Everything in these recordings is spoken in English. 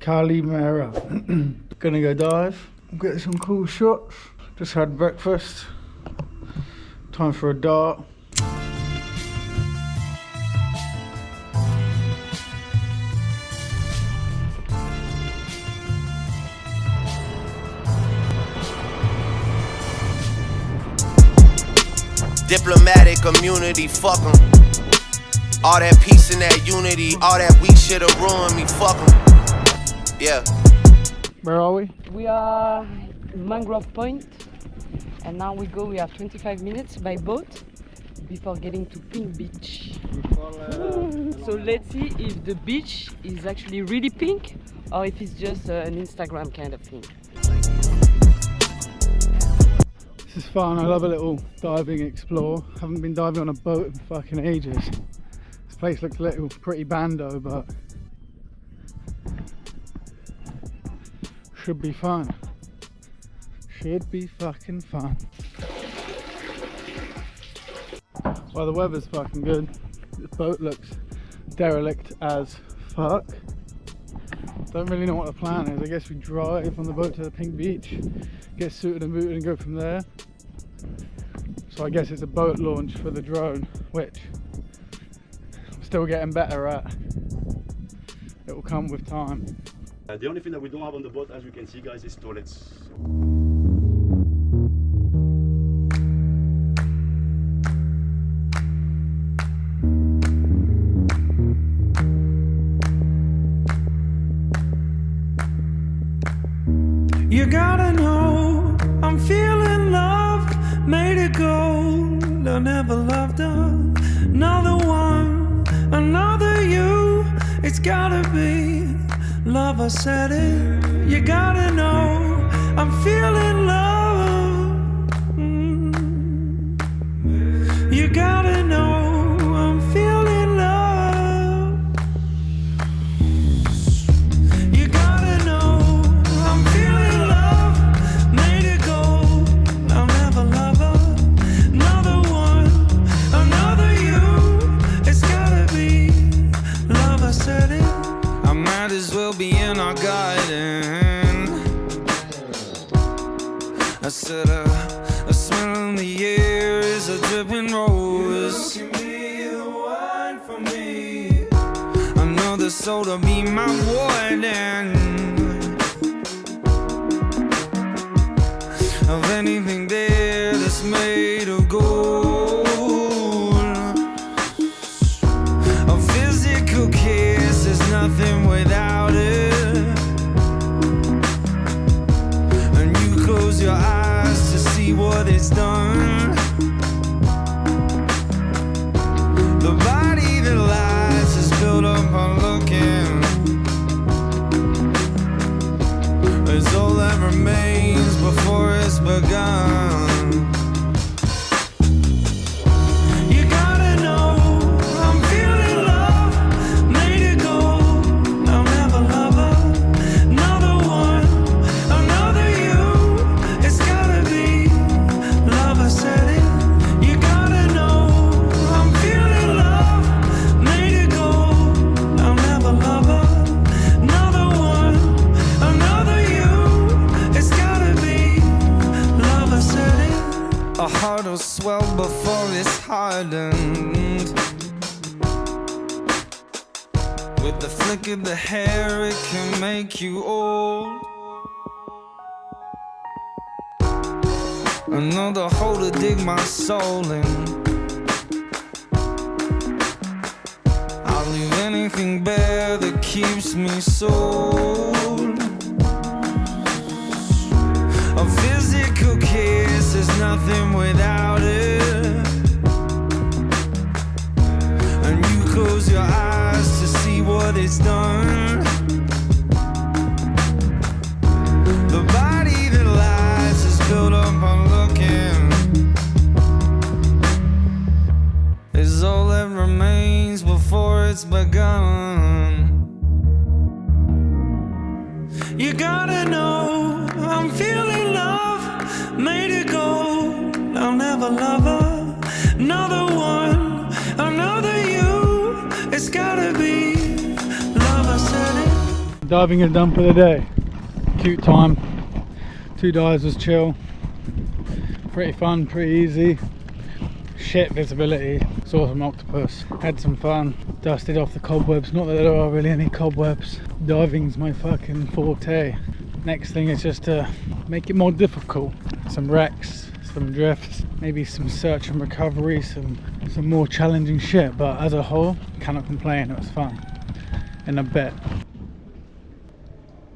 Calimera. Gonna go dive, get some cool shots. Just had breakfast. Time for a dart. Diplomatic immunity, fuck 'em. All that peace and that unity, all that weak shit have ruined me, fuck 'em. Yeah. Where are we? We are Mangrove Point, and now we have 25 minutes by boat before getting to Pink Beach. So let's see if the beach is actually really pink or if it's just an Instagram kind of thing. This is fun, I love a little diving explore. Haven't been diving on a boat in fucking ages. This place looks a little pretty bando, but should be fun. Should be fucking fun. Well, the weather's fucking good. This boat looks derelict as fuck. Don't really know what the plan is. I guess we drive on the boat to the Pink Beach, get suited and booted and go from there. So I guess it's a boat launch for the drone, which I'm still getting better at. It will come with time. The only thing that we don't have on the boat, as you can see guys, is toilets. You gotta know, I'm feeling loved, made it gold. I never loved another one, another you. It's gotta be love, I said it. You gotta know, I'm feeling love. You gotta know, I'm feeling love. You gotta know, I'm feeling love, made it gold. I'll never love another one, another you. It's gotta be love, I said it. I might as well be in our garden. I said a smell in the air is a dripping rose. You can be the one for me. I know the soul to be my warden. Of anything there that's made of gold. A physical kiss is nothing without it. And you close your eyes to see what it's done. The body that lies is built up on looking. It's all that remains before it's begun. You gotta know, I'm feeling love, made it gold. I'll never love another one, another you. It's gotta be love, I said it. You gotta know, I'm feeling love, made it gold. I'll never love another one, another you. It's gotta be love, I said it. A heart will swell before it's hardened. With the flick of the hair, it can make you old. Another hole to dig my soul in. I'll leave anything bare that keeps me sold. A physical kiss is nothing without it. And you close your eyes to see what it's done. The body that lies is built up on looking. Is all that remains before it's begun. You gotta know, I'm feeling love, made it gold. I'll never love another one, another you. It's gotta be love, I said it. diving is done for the day. Cute time. 2 dives was chill. Pretty fun, pretty easy. Shit visibility. Saw some octopus. Had some fun. Dusted off the cobwebs. Not that there are really any cobwebs. Diving's my fucking forte. Next thing is just to make it more difficult. Some wrecks, some drifts, maybe some search and recovery, some more challenging shit. But as a whole, cannot complain. It was fun. And a bit.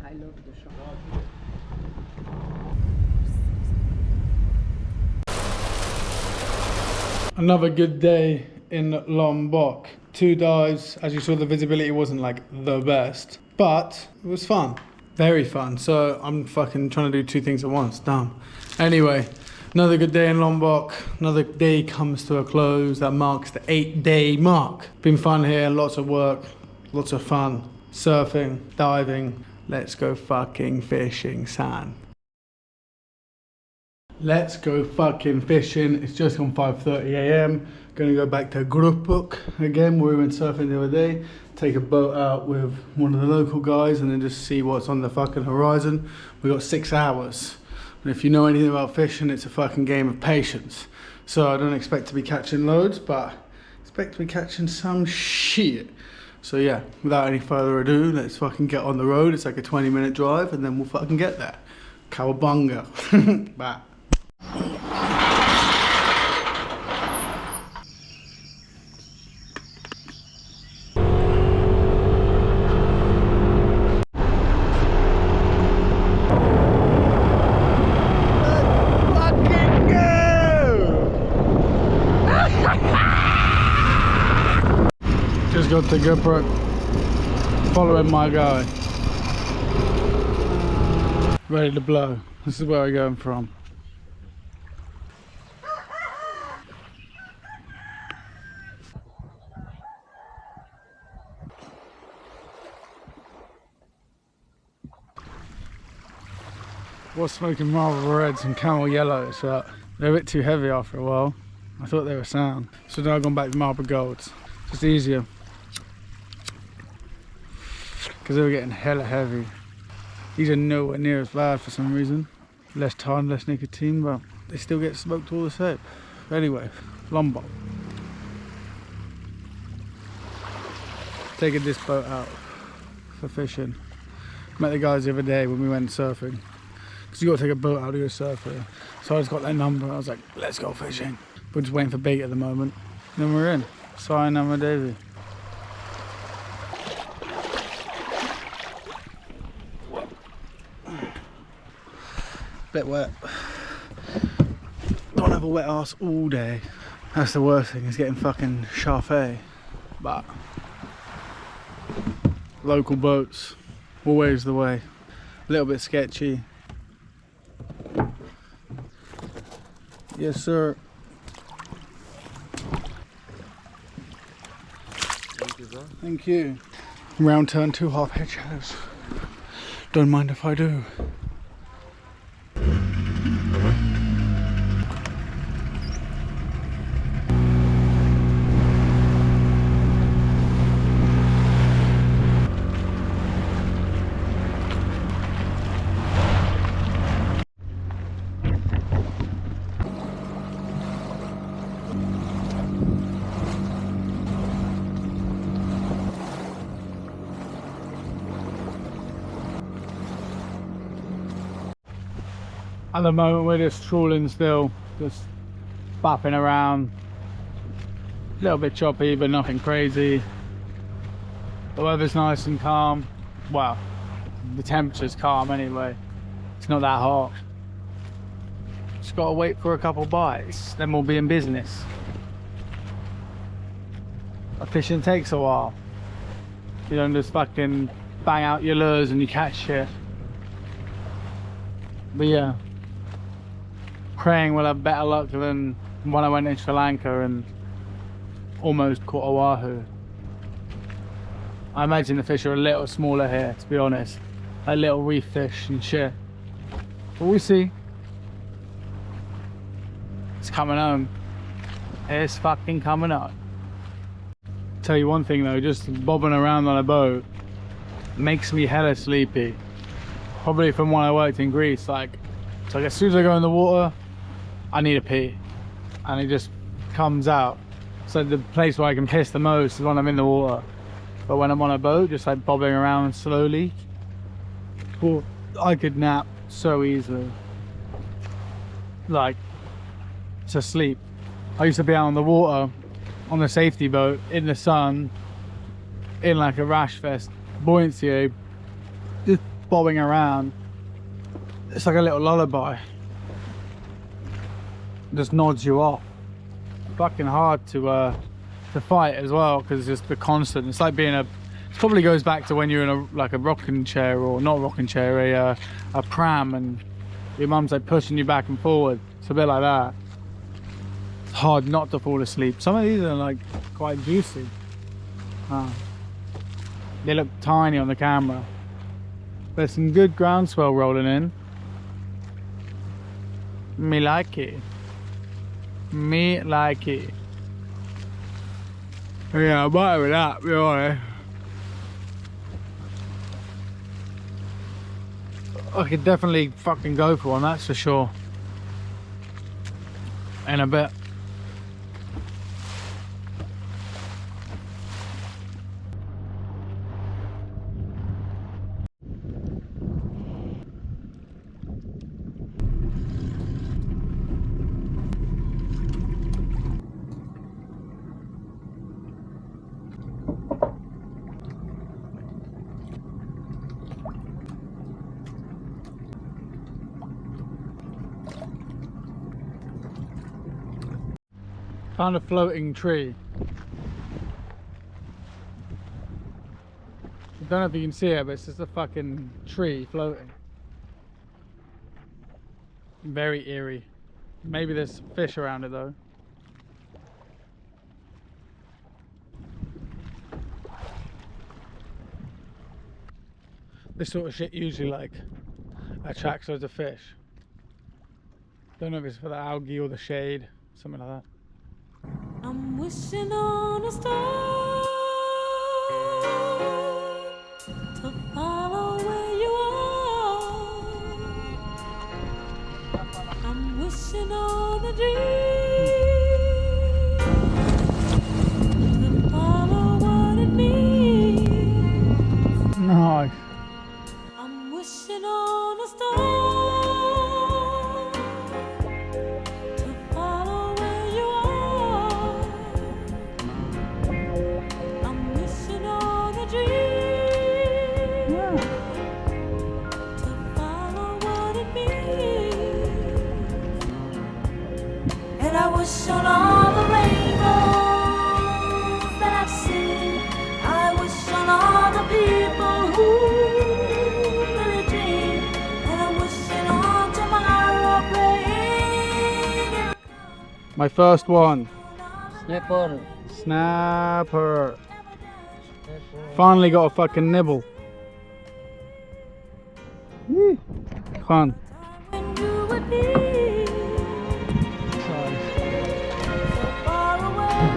I love the shot. Another good day in Lombok. 2 dives. As you saw, the visibility wasn't like the best, but it was fun. Very fun. So I'm fucking trying to do 2 things at once. Damn. Anyway, another good day in Lombok. Another day comes to a close. That marks the 8-day mark. Been fun here. Lots of work. Lots of fun. Surfing, diving. Let's go fucking fishing, son. Let's go fucking fishing. It's just on 5:30 AM. Gonna go back to Lombok again, where we went surfing the other day. Take a boat out with one of the local guys and then just see what's on the fucking horizon. We got 6 hours. And if you know anything about fishing, it's a fucking game of patience. So I don't expect to be catching loads, but expect to be catching some shit. So yeah, without any further ado, let's fucking get on the road. It's like a 20-minute drive and then we'll fucking get there. Cowabunga. Bye. Just got to GoPro, following my guy. Ready to blow. This is where we're going from. Was smoking Marlboro Reds and Camel Yellows, but they're a bit too heavy after a while. I thought they were sound. So now I've gone back to Marlboro Golds. Just easier. Because they were getting hella heavy. These are nowhere near as bad for some reason. Less tar, less nicotine, but they still get smoked all the same. But anyway, Lombok. Taking this boat out for fishing. Met the guys the other day when we went surfing. Because you got to take a boat out to go surfing. So I just got their number. I was like, let's go fishing. We're just waiting for bait at the moment. And then we're in. Sayonara Davy. Bit wet. Don't have a wet ass all day. That's the worst thing, is getting fucking chaffé. But local boats, always the way. A little bit sketchy. Yes, sir. Thank you, bro. Thank you. Round turn, 2 half head shadows. Don't mind if I do. At the moment we're just trawling still, just bopping around. A little bit choppy but nothing crazy. The weather's nice and calm. Well, the temperature's calm anyway. It's not that hot. Just gotta wait for a couple bites, then we'll be in business. But fishing takes a while. You don't just fucking bang out your lures and you catch shit. But yeah, praying we'll have better luck than when I went in Sri Lanka and almost caught a wahoo. I imagine the fish are a little smaller here, to be honest. Like little reef fish and shit. But we'll see. It's coming home. It's fucking coming up. Tell you one thing though, just bobbing around on a boat, makes me hella sleepy. Probably from when I worked in Greece. Like, it's like as soon as I go in the water, I need a pee, and it just comes out. So the place where I can piss the most is when I'm in the water. But when I'm on a boat, just like bobbing around slowly, well, I could nap so easily. Like, to sleep. I used to be out on the water, on the safety boat, in the sun, in like a rash vest, buoyancy, just bobbing around. It's like a little lullaby. Just nods you off. Fucking hard to fight as well, because it's just the constant. It's like being it probably goes back to when you're in a rocking chair, or not rocking chair, a pram, and your mum's like pushing you back and forward. It's a bit like that. It's hard not to fall asleep. Some of these are like quite juicy. They look tiny on the camera. There's some good groundswell rolling in. Me like it. Me like it. Yeah, I'm right with that, be honest. I could definitely fucking go for one, that's for sure. In a bit. Found a floating tree. I don't know if you can see it, but it's just a fucking tree floating. Very eerie. Maybe there's fish around it though. This sort of shit usually like attracts loads of fish. Don't know if it's for the algae or the shade, something like that. I'm wishing on a star to follow where you are. I'm wishing on a dream to follow what it means. Nice. I'm wishing on a star. I wish on all the rainbows that I've seen. I wish on all the people who really dream. And I'm wishing on tomorrow praying. My first one. Snapper. Snapper. Finally got a fucking nibble. Woo. Fun. When you would be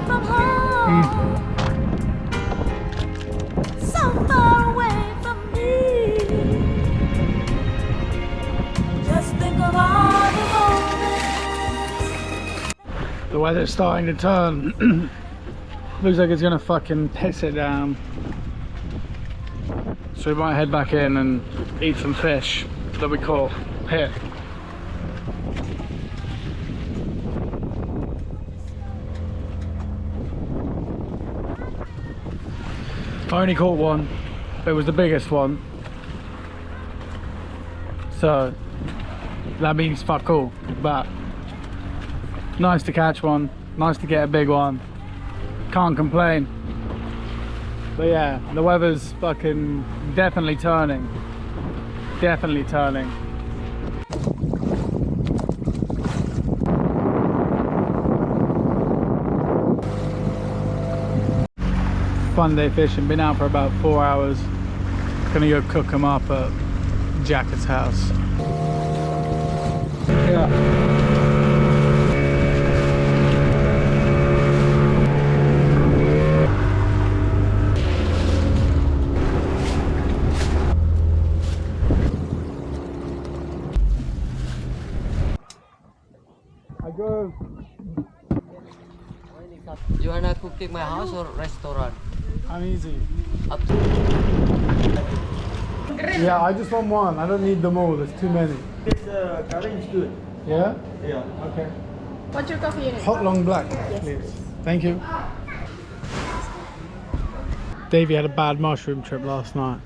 from home, so far away from me. Just think of all the moments. The weather's starting to turn. Looks like it's gonna fucking piss it down. So we might head back in and eat some fish that we caught here. I only caught one, but it was the biggest one, so that means fuck all, but nice to catch one, nice to get a big one, can't complain. But yeah, the weather's fucking definitely turning, definitely turning. Fun day fishing, been out for about 4 hours. Gonna go cook them up at Jacket's house. Yeah. go. You wanna cook in my house or restaurant? I'm easy. Up to Yeah, I just want one. I don't need them all. There's too many. This curry is good. Yeah? Yeah. Okay. What's your coffee unit? Hot long black, please. Thank you. Davey had a bad mushroom trip last night.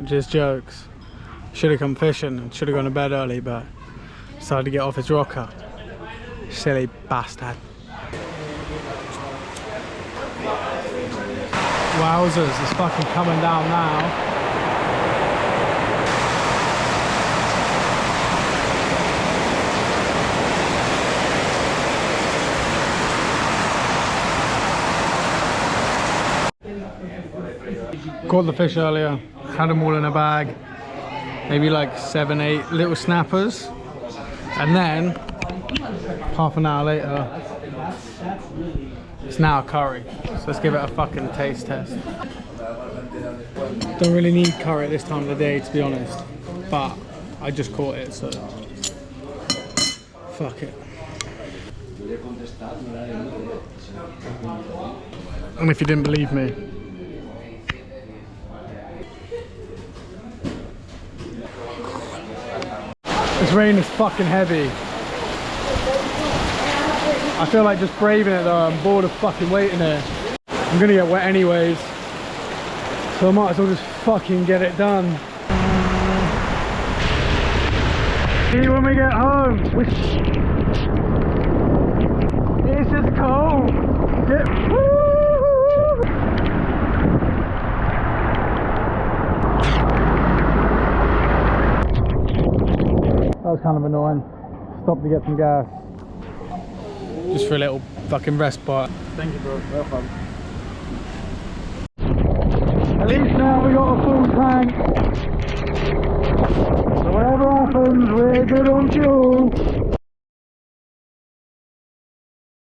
Just jokes. Should have come fishing and should have gone to bed early, but decided to get off his rocker. Silly bastard. Wowzers, it's fucking coming down now. Caught the fish earlier, had them all in a bag. Maybe like 7, 8 little snappers. And then, half an hour later, it's now a curry. So let's give it a fucking taste test. Don't really need curry at this time of the day, to be honest. But I just caught it, so fuck it. And if you didn't believe me, this rain is fucking heavy. I feel like just braving it though. I'm bored of fucking waiting here. I'm gonna get wet anyways, so I might as well just fucking get it done. See you when we get home. It's just cold. That was kind of annoying. Stopped to get some gas. Just for a little fucking respite. Thank you, bro. Welcome. At least now we got a full tank. So whatever happens, we're good on fuel.